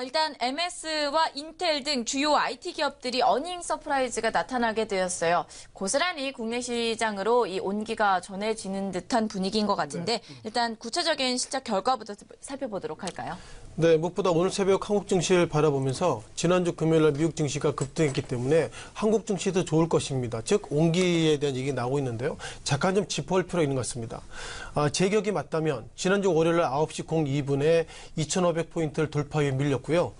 일단 MS와 인텔 등 주요 IT 기업들이 어닝 서프라이즈가 나타나게 되었어요. 고스란히 국내 시장으로 이 온기가 전해지는 듯한 분위기인 것 같은데 일단 구체적인 실적 결과부터 살펴보도록 할까요? 네, 무엇보다 오늘 새벽 한국 증시를 바라보면서 지난주 금요일 날 미국 증시가 급등했기 때문에 한국 증시도 좋을 것입니다. 즉 온기에 대한 얘기 나오고 있는데요. 잠깐 좀 짚어볼 필요가 있는 것 같습니다. 제 기억이 맞다면 지난주 월요일 날 9시 02분에 2,500포인트를 돌파 위에 밀렸고요.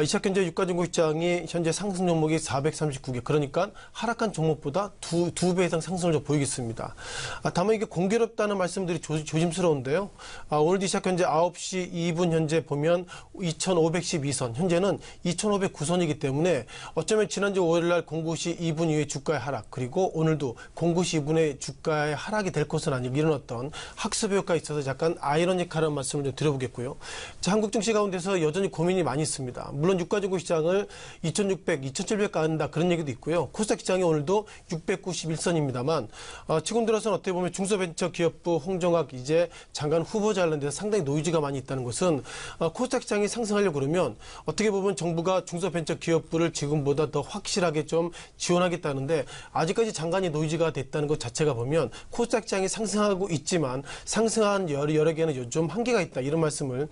이차전자 유가증권시장이 현재 상승 종목이 439개, 그러니까 하락한 종목보다 두 배 이상 상승을 좀 보이겠습니다. 다만 이게 공교롭다는 말씀들이 조심스러운데요. 오늘도 이차전자 9시 2분 현재 보면 2,512선, 현재는 2,509선이기 때문에 어쩌면 지난주 월요일날 09시 2분 이후에 주가의 하락, 그리고 오늘도 09시 2분에 주가의 하락이 될 것은 아니고 이런 어떤 학습 효과가 있어서 약간 아이러니컬한 말씀을 좀 드려보겠고요. 자, 한국 증시 가운데서 여전히 고민이 많이 있습니다. 물론 유가증권 시장을 2,600, 2,700 가는다 그런 얘기도 있고요. 코스닥 시장이 오늘도 691선입니다만 지금 들어서는 어떻게 보면 중소벤처기업부 홍정학 이제 장관 후보자 관련돼서 상당히 노이즈가 많이 있다는 것은 코스닥 시장이 상승하려고 그러면 어떻게 보면 정부가 중소벤처기업부를 지금보다 더 확실하게 좀 지원하겠다는데 아직까지 장관이 노이즈가 됐다는 것 자체가 보면 코스닥 시장이 상승하고 있지만 상승한 여러 개는 좀 한계가 있다 이런 말씀을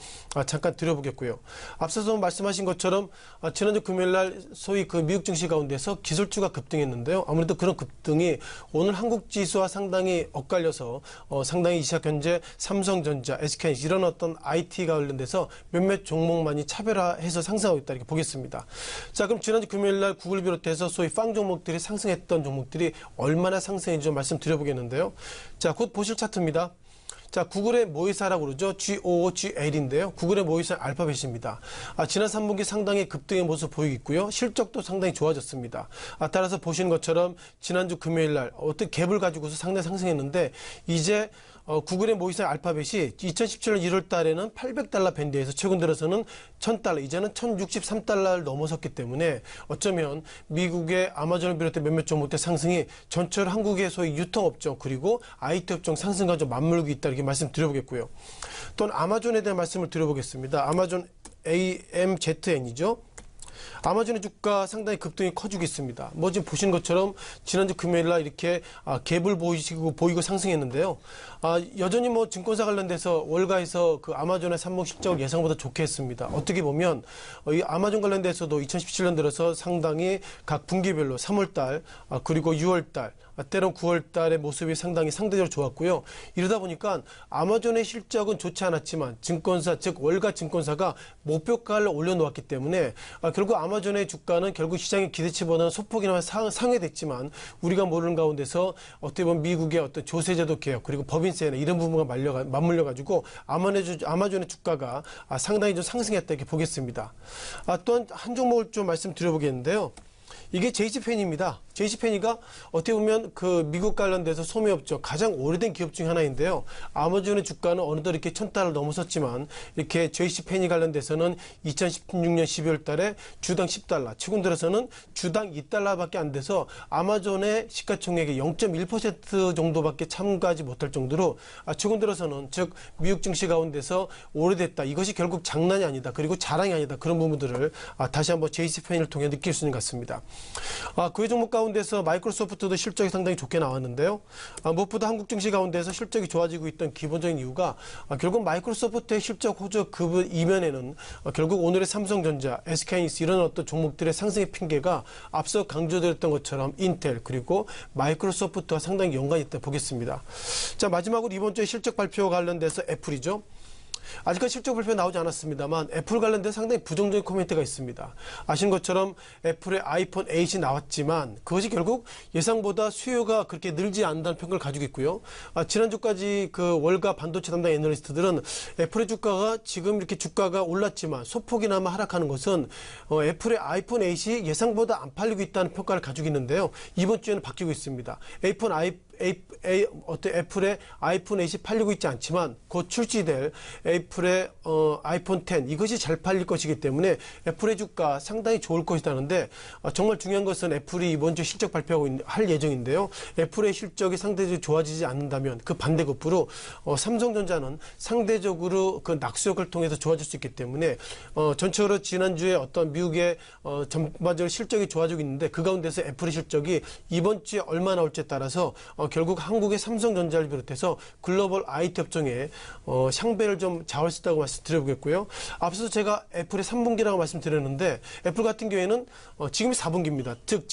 잠깐 드려보겠고요. 앞서서 말씀하신 것처럼 지난주 금요일날 소위 그 미국 증시 가운데서 기술주가 급등했는데요. 아무래도 그런 급등이 오늘 한국 지수와 상당히 엇갈려서 상당히 이 시각 현재 삼성전자, SK 이런 어떤 IT가 관련돼서 몇몇 종목만이 차별화해서 상승하고 있다 이렇게 보겠습니다. 자, 그럼 지난주 금요일날 구글 비롯해서 소위 빵 종목들이 상승했던 종목들이 얼마나 상승했는지 좀 말씀드려보겠는데요. 자, 곧 보실 차트입니다. 자, 구글의 모의사라고 그러죠. GOOGL인데요. 구글의 모의사 알파벳입니다. 지난 3분기 상당히 급등의 모습 보이고 있고요. 실적도 상당히 좋아졌습니다. 따라서 보시는 것처럼 지난주 금요일 날 어떤 갭을 가지고서 상당히 상승했는데 이제 구글의 모의사 알파벳이 2017년 1월 달에는 $800 밴드에서 최근 들어서는 $1,000, 이제는 $1,063를 넘어섰기 때문에 어쩌면 미국의 아마존을 비롯해 몇몇 종목들 상승이 전체로 한국의 소위 유통업종 그리고 IT 업종 상승과 좀 맞물고 있다 이렇게 말씀드려보겠고요. 또는 아마존에 대한 말씀을 드려보겠습니다. 아마존 AMZN이죠. 아마존의 주가 상당히 급등이 커지고 있습니다. 지금 보시는 것처럼 지난주 금요일날 이렇게 갭을 보이고 상승했는데요. 여전히 증권사 관련돼서 월가에서 그 아마존의 산목 실적을 예상보다 좋게 했습니다. 어떻게 보면 이 아마존 관련돼서도 2017년 들어서 상당히 각 분기별로 3월달 그리고 6월달 때론 9월달의 모습이 상당히 상대적으로 좋았고요. 이러다 보니까 아마존의 실적은 좋지 않았지만 증권사 즉 월가 증권사가 목표가를 올려놓았기 때문에 결국 아마존의 주가는 결국 시장의 기대치보다는 소폭이나마 상회됐지만 우리가 모르는 가운데서 어떻게 보면 미국의 어떤 조세제도 개혁 그리고 법인세나 이런 부분과 맞물려 가지고 아마존의 주가가 상당히 좀 상승했다 이렇게 보겠습니다. 또한 한 종목을 좀 말씀드려보겠는데요. 이게 JCPenney입니다. JCPenney가 어떻게 보면 그 미국 관련돼서 소매업종 가장 오래된 기업 중 하나인데요. 아마존의 주가는 어느덧 이렇게 $1,000를 넘어섰지만 이렇게 JCPenney 관련돼서는 2016년 12월 달에 주당 $10, 최근 들어서는 주당 $2밖에 안 돼서 아마존의 시가총액의 0.1% 정도밖에 참가하지 못할 정도로 최근 들어서는 즉 미국 증시 가운데서 오래됐다. 이것이 결국 장난이 아니다. 그리고 자랑이 아니다. 그런 부분들을 다시 한번 JCPenney를 통해 느낄 수 있는 것 같습니다. 그 종목 가운데서 마이크로소프트도 실적이 상당히 좋게 나왔는데요. 무엇보다 한국 증시 가운데서 실적이 좋아지고 있던 기본적인 이유가 결국 마이크로소프트의 실적 호조 그 이면에는 결국 오늘의 삼성전자, SK하이닉스 이런 어떤 종목들의 상승의 핑계가 앞서 강조드렸던 것처럼 인텔 그리고 마이크로소프트와 상당히 연관이 있다 보겠습니다. 자, 마지막으로 이번 주에 실적 발표 관련돼서 애플이죠. 아직까지 실적 발표 나오지 않았습니다만 애플 관련된 상당히 부정적인 코멘트가 있습니다. 아시는 것처럼 애플의 아이폰 8이 나왔지만 그것이 결국 예상보다 수요가 그렇게 늘지 않는다는 평가를 가지고 있고요. 지난주까지 그 월가 반도체 담당 애널리스트들은 애플의 주가가 지금 이렇게 주가가 올랐지만 소폭이나마 하락하는 것은 애플의 아이폰 8이 예상보다 안 팔리고 있다는 평가를 가지고 있는데요. 이번 주에는 바뀌고 있습니다. 애플의 아이폰 8이 팔리고 있지 않지만 곧 출시될 애플의 아이폰 10 이것이 잘 팔릴 것이기 때문에 애플의 주가 상당히 좋을 것이라는데 정말 중요한 것은 애플이 이번 주 실적 발표할 예정인데요. 애플의 실적이 상대적으로 좋아지지 않는다면 그 반대급부로 삼성전자는 상대적으로 그 낙수효과를 통해서 좋아질 수 있기 때문에 전체적으로 지난주에 어떤 미국의 전반적으로 실적이 좋아지고 있는데 그 가운데서 애플의 실적이 이번 주에 얼마 나올지에 따라서 결국 한국의 삼성전자를 비롯해서 글로벌 IT 업종에 향배를 좀 좌우할 수 있다고 말씀드려보겠고요. 앞서 제가 애플의 3분기라고 말씀드렸는데 애플 같은 경우에는 지금이 4분기입니다. 즉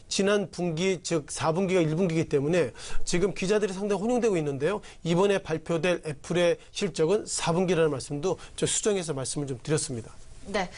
지난 분기 즉 4분기가 1분기이기 때문에 지금 기자들이 상당히 혼용되고 있는데요. 이번에 발표될 애플의 실적은 4분기라는 말씀도 저 수정해서 말씀을 좀 드렸습니다. 네.